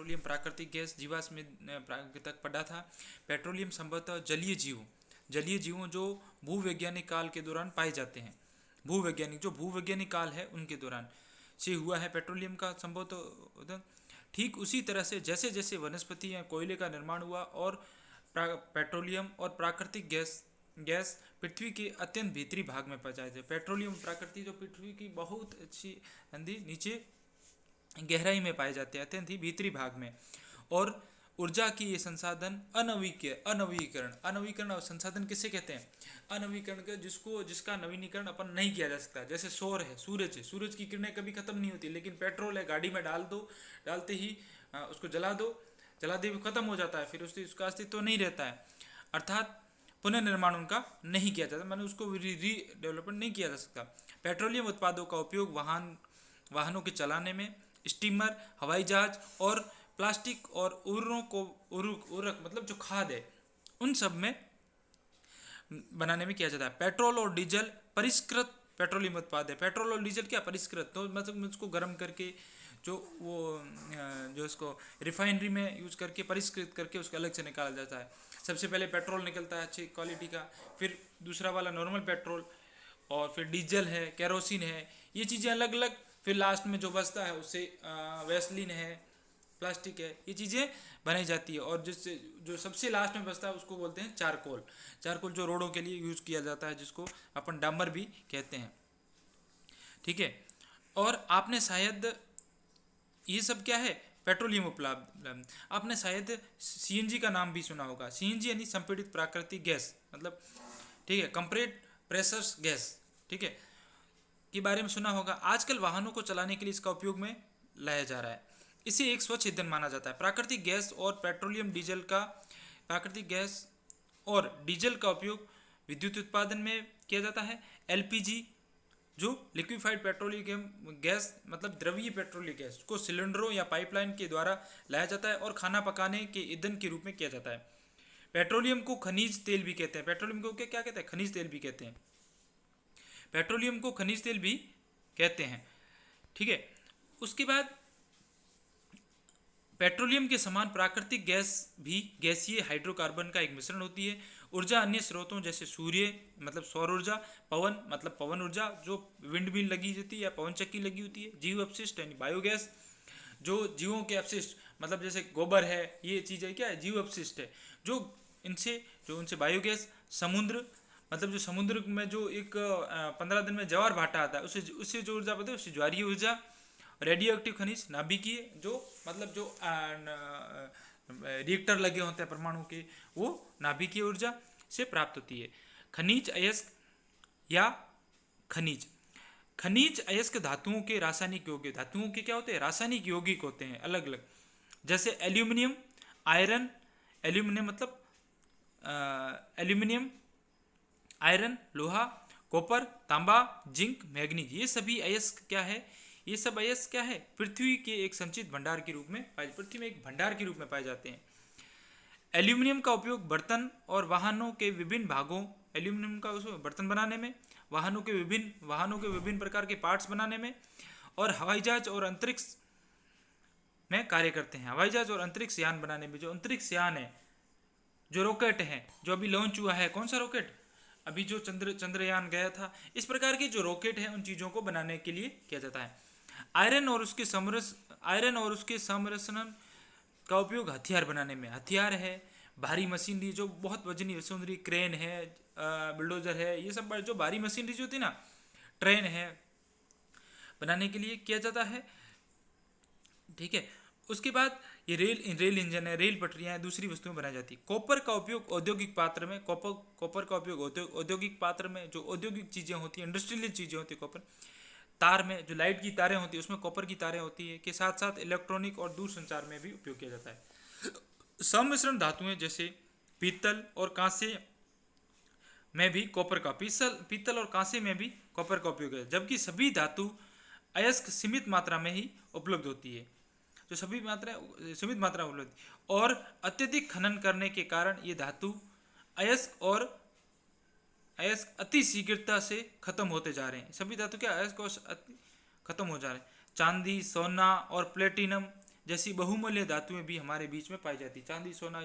Petroleum प्राकृतिक gas जीवाश्म तक पढ़ा था। पेट्रोलियम संभवतः जलीय जीवों जो भूवैज्ञानिक काल के दौरान पाए जाते हैं, भूवैज्ञानिक काल है उनके दौरान से हुआ है पेट्रोलियम का संभवतः। ठीक उसी तरह से जैसे जैसे वनस्पति या कोयले का निर्माण हुआ और पेट्रोलियम और प्राकृतिक गैस पृथ्वी के अत्यंत भीतरी भाग में पाए जाते हैं। पेट्रोलियम प्राकृतिक जो पृथ्वी की बहुत अच्छी नीचे गहराई में पाए जाते हैं, अत्यंत ही भीतरी भाग में। और ऊर्जा की ये संसाधन अनवीकरण और संसाधन किसे कहते हैं? अनवीकरण के जिसका नवीनीकरण अपन नहीं किया जा सकता। जैसे सौर है, सूरज की किरणें कभी खत्म नहीं होती, लेकिन पेट्रोल है, गाड़ी में डालते ही उसको जला दे खत्म हो जाता है, फिर उसका अस्तित्व नहीं रहता है। अर्थात पुनर्निर्माण उनका नहीं किया जाता, मैंने उसको रीडेवलपमेंट नहीं किया जा सकता। पेट्रोलियम उत्पादों का उपयोग वाहनों के चलाने में, स्टीमर, हवाई जहाज और प्लास्टिक और उर्वरक मतलब जो खाद है उन सब में बनाने में किया जाता है। पेट्रोल और डीजल परिष्कृत पेट्रोलियम उत्पाद है। पेट्रोल और डीजल क्या परिष्कृत, तो मतलब उसको गर्म करके जो इसको रिफाइनरी में यूज करके परिष्कृत करके उसको अलग से निकाला जाता है। सबसे पहले पेट्रोल निकलता है अच्छी क्वालिटी का, फिर दूसरा वाला नॉर्मल पेट्रोल, और फिर डीजल है, केरोसिन है, ये चीज़ें अलग अलग। फिर लास्ट में जो बचता है उससे वैसलीन है, प्लास्टिक है, ये चीज़ें बनाई जाती है। और जिससे जो सबसे लास्ट में बचता है उसको बोलते हैं चारकोल जो रोडों के लिए यूज़ किया जाता है, जिसको अपन डामर भी कहते हैं। ठीक है, और आपने शायद ये सब क्या है पेट्रोलियम उपलब्ध, आपने शायद सीएनजी का नाम भी सुना होगा। सीएनजी यानी संपीड़ित प्राकृतिक गैस, मतलब ठीक है, कंप्रेस्ड प्रेशर गैस, ठीक है, के बारे में सुना होगा। आजकल वाहनों को चलाने के लिए इसका उपयोग में लाया जा रहा है। इसे एक स्वच्छ ईंधन माना जाता है। प्राकृतिक गैस और डीजल का उपयोग विद्युत उत्पादन में किया जाता है। एलपीजी जो लिक्विफाइड पेट्रोलियम गैस मतलब द्रवीय पेट्रोलियम गैस को सिलेंडरों या पाइपलाइन के द्वारा लाया जाता है और खाना पकाने के ईंधन के रूप में किया जाता है। पेट्रोलियम को खनिज तेल भी कहते हैं। पेट्रोलियम को क्या कहते हैं? खनिज तेल भी कहते हैं। पेट्रोलियम को खनिज तेल भी कहते हैं, ठीक है। उसके बाद पेट्रोलियम के समान प्राकृतिक गैस भी गैसीय हाइड्रोकार्बन का एक मिश्रण होती है। ऊर्जा अन्य स्रोतों जैसे सूर्य मतलब सौर ऊर्जा, पवन मतलब पवन ऊर्जा जो विंड मिल लगी होती है या पवन चक्की लगी होती है, जीव अपशिष्ट यानी बायोगैस जो जीवों के अपशिष्ट मतलब जैसे गोबर है, ये चीज़ें क्या है जीव अपशिष्ट है, जो उनसे बायोगैस, समुद्र मतलब जो समुद्र में जो एक 15 दिन में ज्वार भाटा आता है उससे जो ऊर्जा बनती है उससे ज्वारीय ऊर्जा। रेडियो एक्टिव खनिज नाभिकीय जो मतलब जो रिएक्टर लगे होते हैं परमाणु के, वो नाभिकीय ऊर्जा से प्राप्त होती है। खनिज अयस्क या खनिज अयस्क धातुओं के रासायनिक यौगिक, धातुओं के क्या होते हैं? रासायनिक यौगिक होते हैं अलग अलग, जैसे एल्यूमिनियम, आयरन, एल्यूमिनियम मतलब एल्यूमिनियम, आयरन लोहा, कॉपर, तांबा, जिंक, मैग्नीज, ये सभी अयस्क क्या है? ये सब अयस्क क्या है? पृथ्वी के एक संचित भंडार के रूप में पृथ्वी में एक भंडार के रूप में पाए जाते हैं। एल्यूमिनियम का उपयोग बर्तन और वाहनों के विभिन्न भागों, एल्यूमिनियम का बर्तन बनाने में, वाहनों के विभिन्न प्रकार के पार्ट्स बनाने में, और हवाई जहाज और अंतरिक्ष में कार्य करते हैं। हवाई जहाज और अंतरिक्ष यान बनाने में, जो अंतरिक्ष यान है, जो रॉकेट है, जो अभी लॉन्च हुआ है, कौन सा रॉकेट? अभी जो चंद्रयान गया था, इस प्रकार के जो रॉकेट हैं उन चीज़ों को बनाने के लिए किया जाता है। आयरन और उसके संरक्षण का उपयोग हथियार बनाने में, हथियार है, भारी मशीनरी जो बहुत वजनी मशीनरी, क्रेन है, बुलडोजर है, ये सब जो भारी मशीनरी जो होती है ना, ट्रेन है, बनाने के लिए किया जाता है, ठीक है। उसके बाद ये रेल इंजन है, रेल पटरियां हैं, दूसरी वस्तुएं बनाई जाती है। कॉपर का उपयोग औद्योगिक पात्र में, कॉपर का उपयोग औद्योगिक पात्र में, जो औद्योगिक चीज़ें होती हैं, इंडस्ट्रियल चीज़ें होती है, कॉपर तार में, जो लाइट की तारें होती है उसमें कॉपर की तारें होती है, के साथ साथ इलेक्ट्रॉनिक और दूरसंचार में भी उपयोग किया जाता है। सम्मिश्रण धातुएं जैसे पीतल और कांसे में भी कॉपर का पीतल और कांसे में भी कॉपर का उपयोग है, जबकि सभी धातु अयस्क सीमित मात्रा में ही उपलब्ध होती है, जो सीमित मात्रा उपलब्ध, और अत्यधिक खनन करने के कारण ये धातु अयस्क अति शीघ्रता से खत्म होते जा रहे हैं। सभी धातु क्या अयस्क खत्म हो जा रहे हैं। चांदी, सोना और प्लेटिनम जैसी बहुमूल्य धातुएं भी हमारे बीच में पाई जाती, चांदी सोना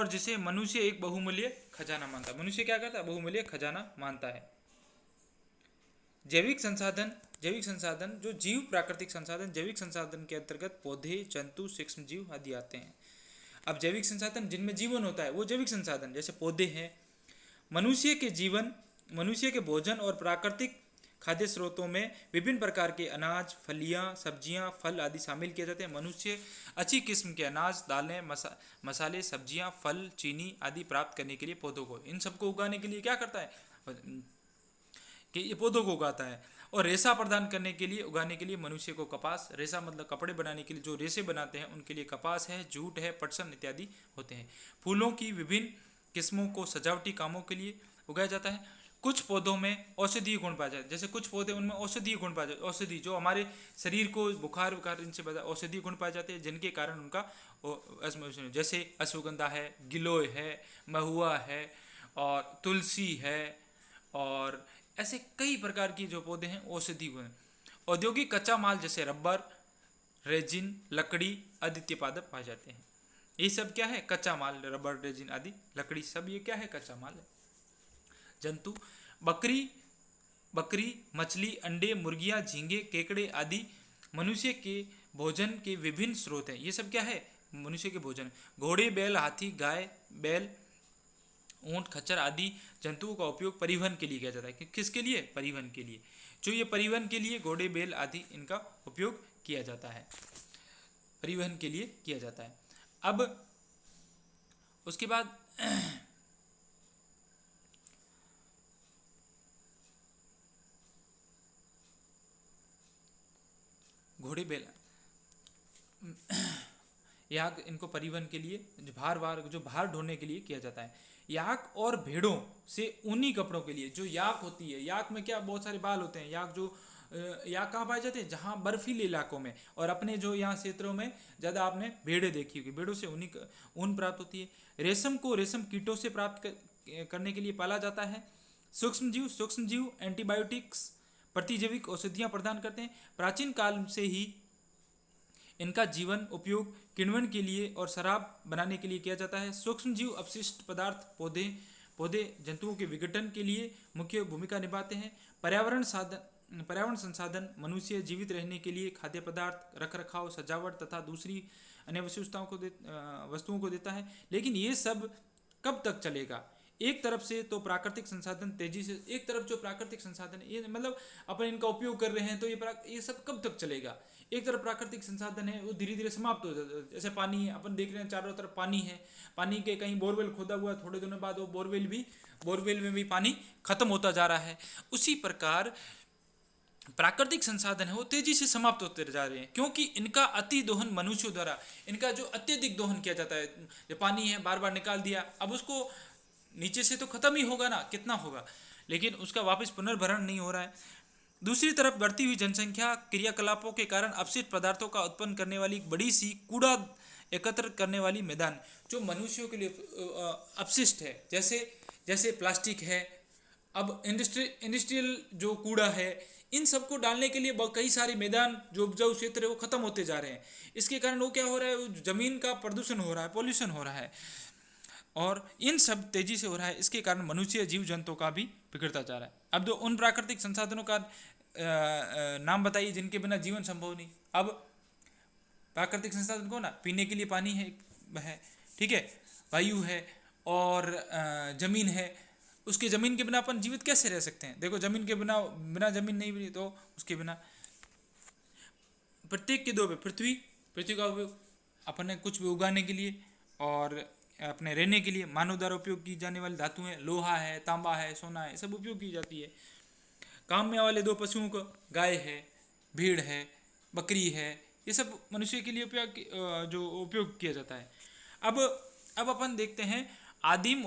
जिसे मनुष्य एक बहुमूल्य खजाना मानता है। मनुष्य क्या करता है? बहुमूल्य खजाना मानता है। जैविक संसाधन जो जीव प्राकृतिक संसाधन, जैविक संसाधन के अंतर्गत पौधे, जंतु, सूक्ष्म जीव आदि आते हैं। अब जैविक संसाधन जिनमें जीवन होता है वो जैविक संसाधन, जैसे पौधे हैं। मनुष्य के भोजन और प्राकृतिक खाद्य स्रोतों में विभिन्न प्रकार के अनाज, फलियां, सब्जियां, फल आदि शामिल किए जाते हैं। मनुष्य अच्छी किस्म के अनाज, दालें, मसाले, सब्जियां, फल, चीनी आदि प्राप्त करने के लिए पौधों को, इन सबको उगाने के लिए क्या करता है कि ये पौधों को उगाता है। और रेशा प्रदान करने के लिए, उगाने के लिए मनुष्य को कपास, रेशा मतलब कपड़े बनाने के लिए जो रेशे बनाते हैं उनके लिए कपास है, जूट है, पटसन इत्यादि होते हैं। फूलों की विभिन्न किस्मों को सजावटी कामों के लिए उगाया जाता है। कुछ पौधों में औषधीय गुण पाए जाते हैं, जैसे कुछ पौधे उनमें औषधीय गुण पाए जाते हैं, औषधि जो हमारे शरीर को बुखार इनसे औषधीय गुण पाए जाते हैं, जिनके कारण उनका जैसे अश्वगंधा है, गिलोय है, महुआ है और तुलसी है, और ऐसे कई प्रकार की जो पौधे हैं औषधि गुण। औद्योगिक कच्चा माल जैसे रबर, रेजिन, लकड़ी आदि उत्पादक पाए जाते हैं। ये सब क्या है? कच्चा माल, रबर, रेजिन आदि, लकड़ी, सब ये क्या है? कच्चा माल है। जंतु, बकरी, मछली, अंडे, मुर्गियां, झींगे, केकड़े आदि मनुष्य के भोजन के विभिन्न स्रोत हैं। ये सब क्या है? मनुष्य के भोजन। घोड़े, बैल, हाथी, गाय, बैल, ऊंट, खच्चर आदि जंतुओं का उपयोग परिवहन के लिए किया जाता है। किसके लिए? परिवहन के लिए। जो ये परिवहन के लिए घोड़े, बैल आदि इनका उपयोग किया जाता है, परिवहन के लिए किया जाता है। अब उसके बाद घोड़े, बैल, याक इनको परिवहन के लिए, जो भार ढोने के लिए किया जाता है। याक और भेड़ों से ऊनी कपड़ों के लिए, जो याक होती है, याक में क्या बहुत सारे बाल होते हैं। याक कहाँ पाए जाते हैं? जहाँ बर्फीले इलाकों में, और अपने जो यहाँ क्षेत्रों में ज़्यादा आपने भेड़ें देखी होगी। भेड़ों से ऊन प्राप्त होती है। रेशम को रेशम कीटों से प्राप्त करने के लिए पाला जाता है। सूक्ष्म जीव एंटीबायोटिक्स, प्रतिजैविक औषधियाँ प्रदान करते हैं। प्राचीन काल से ही इनका जीवन उपयोग किण्वन के लिए और शराब बनाने के लिए किया जाता है। सूक्ष्म जीव अपशिष्ट पदार्थ पौधे जंतुओं के विघटन के लिए मुख्य भूमिका निभाते हैं। पर्यावरण संसाधन मनुष्य जीवित रहने के लिए खाद्य पदार्थ, रखरखाव, सजावट तथा दूसरी अन्य वस्तुओं को देता है। लेकिन ये सब कब तक चलेगा? एक तरफ से तो प्राकृतिक संसाधन तेजी से, एक तरफ जो प्राकृतिक संसाधन है, ये मतलब अपन इनका उपयोग कर रहे हैं, तो ये सब कब तक चलेगा? एक तरफ प्राकृतिक संसाधन है वो धीरे धीरे समाप्त हो जाता है। जैसे पानी है, अपन देख रहे हैं चारों तरफ पानी है, पानी के कहीं बोरवेल खोदा हुआ, थोड़े दिनों बाद वो बोरवेल में भी पानी खत्म होता जा रहा है। उसी प्रकार प्राकृतिक संसाधन है वो तेजी से समाप्त होते जा रहे हैं, क्योंकि इनका अति दोहन मनुष्यों द्वारा, इनका जो अत्यधिक दोहन किया जाता है। जो पानी है बार बार निकाल दिया, अब उसको नीचे से तो खत्म ही होगा ना, कितना होगा, लेकिन उसका वापस पुनर्भरण नहीं हो रहा है। दूसरी तरफ बढ़ती हुई जनसंख्या क्रियाकलापों के कारण अपशिष्ट पदार्थों का उत्पन्न करने वाली बड़ी सी कूड़ा एकत्र करने वाली मैदान, जो मनुष्यों के लिए अपशिष्ट है, जैसे प्लास्टिक है, अब इंडस्ट्रियल जो कूड़ा है, इन सबको डालने के लिए कई सारे मैदान जो उपजाऊ क्षेत्र है वो खत्म होते जा रहे हैं। इसके कारण वो क्या हो रहा है? जमीन का प्रदूषण हो रहा है, पॉल्यूशन हो रहा है, और इन सब तेजी से हो रहा है। इसके कारण मनुष्य जीव जंतुओं का भी बिगड़ता जा रहा है। अब जो उन प्राकृतिक संसाधनों का नाम बताइए जिनके बिना जीवन संभव नहीं। अब प्राकृतिक संसाधन को ना, पीने के लिए पानी है, ठीक है, वायु है और जमीन है। उसके जमीन के बिना अपन जीवित कैसे रह सकते हैं? देखो, जमीन के बिना जमीन नहीं बनी, तो उसके बिना प्रत्येक के दो पे पृथ्वी का उपयोग अपन ने कुछ भी उगाने के लिए और अपने रहने के लिए। मानव द्वारा उपयोग की जाने वाली धातुएं लोहा है, तांबा है, सोना है, सब उपयोग की जाती है। काम में वाले दो पशुओं को, गाय है, भेड़ है, बकरी है, ये सब मनुष्य के लिए उपयोग किया जाता है। अब अपन देखते हैं आदिम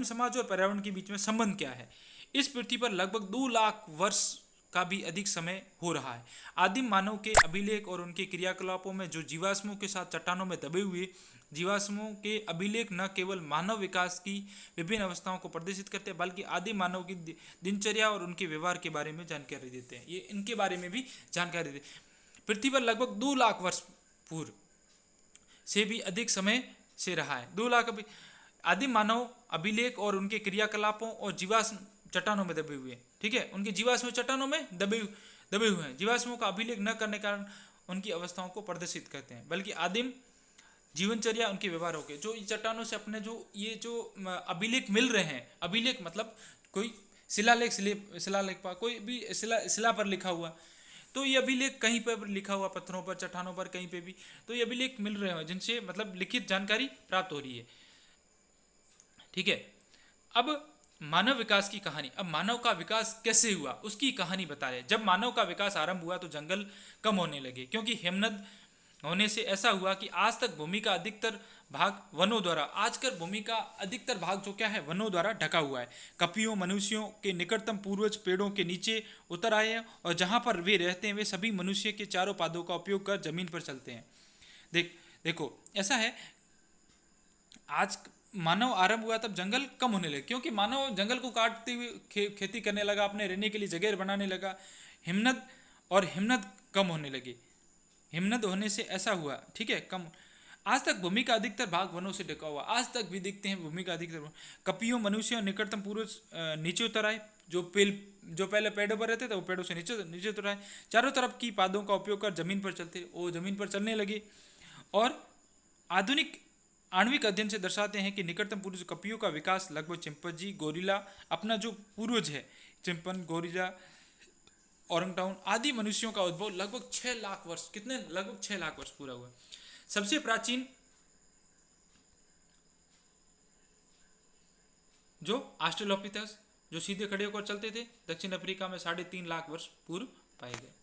समाज और पर्यावरण के बीच में संबंध क्या है। इस पृथ्वी पर लगभग 2 लाख वर्ष का भी अधिक समय हो रहा है। आदिम मानव के अभिलेख और उनके क्रियाकलापों में जो जीवाश्मों के साथ चट्टानों में दबे हुए जीवाश्मों के अभिलेख न केवल मानव विकास की विभिन्न अवस्थाओं को प्रदर्शित करते हैं बल्कि आदिम मानव की दिनचर्या और उनके व्यवहार के बारे में जानकारी देते हैं। ये इनके बारे में भी जानकारी देते हैं। पृथ्वी पर लगभग 2 लाख वर्ष पूर्व से भी अधिक समय से रहा है। 2 लाख आदिम मानव अभिलेख और उनके क्रियाकलापों और जीवाश्म चट्टानों में दबे हुए हैं। ठीक है, उनके जीवाश्म चट्टानों में दबे हुए हैं। जीवाश्मों का अभिलेख न करने के कारण उनकी अवस्थाओं को प्रदर्शित करते हैं बल्कि आदिम जीवनचर्या उनके व्यवहारों के जो चट्टानों से अपने जो अभिलेख मिल रहे हैं, अभिलेख मतलब कोई शिलालेख पर कोई भी शिला पर लिखा हुआ, तो ये अभिलेख कहीं पर लिखा हुआ पत्थरों पर चट्टानों पर कहीं पे भी, तो ये अभिलेख मिल रहे हैं जिनसे मतलब लिखित जानकारी प्राप्त हो रही है। ठीक है, अब मानव विकास की कहानी। अब मानव का विकास कैसे हुआ उसकी कहानी बता रहे। जब मानव का विकास आरंभ हुआ तो जंगल कम होने लगे क्योंकि हिमनद होने से ऐसा हुआ कि आज तक भूमि का अधिकतर भाग वनों द्वारा आजकल भूमि का अधिकतर भाग जो क्या है वनों द्वारा ढका हुआ है। कपियों मनुष्यों के निकटतम पूर्वज पेड़ों के नीचे उतर आए हैं और जहां पर वे रहते हैं वे सभी मनुष्य के चारों पादों का उपयोग कर जमीन पर चलते हैं। देखो ऐसा है, आज मानव आरंभ हुआ तब जंगल कम होने लगे क्योंकि मानव जंगल को काटते हुए खेती करने लगा, अपने रहने के लिए जगह बनाने लगा। हिमनद कम होने लगे। हिमनद होने से ऐसा हुआ, ठीक है, कम। आज तक भूमि का अधिकतर भाग वनों से ढका हुआ, आज तक भी दिखते हैं भूमि का अधिकतर। कपियों मनुष्यों निकटतम पूर्वज नीचे उतर आए, जो पहले पेड़ों पर रहते थे वो पेड़ों से नीचे उतर आए, चारों तरफ की पादों का उपयोग कर जमीन पर चलते, वो जमीन पर चलने लगे। और आधुनिक आणविक अध्ययन से दर्शाते हैं कि निकटतम पूर्वज कपियों का विकास लगभग चिंपैंजी गोरिल्ला, अपना जो पूर्वज है चिंपन गोरिल्ला ओरंगटाउन आदि मनुष्यों का उद्भव लगभग 6 लाख वर्ष, कितने लगभग 6 लाख वर्ष पूरा हुआ। सबसे प्राचीन जो ऑस्ट्रेलोपिथेकस जो सीधे खड़े होकर चलते थे दक्षिण अफ्रीका में 3.5 लाख वर्ष पूर्व पाए गए।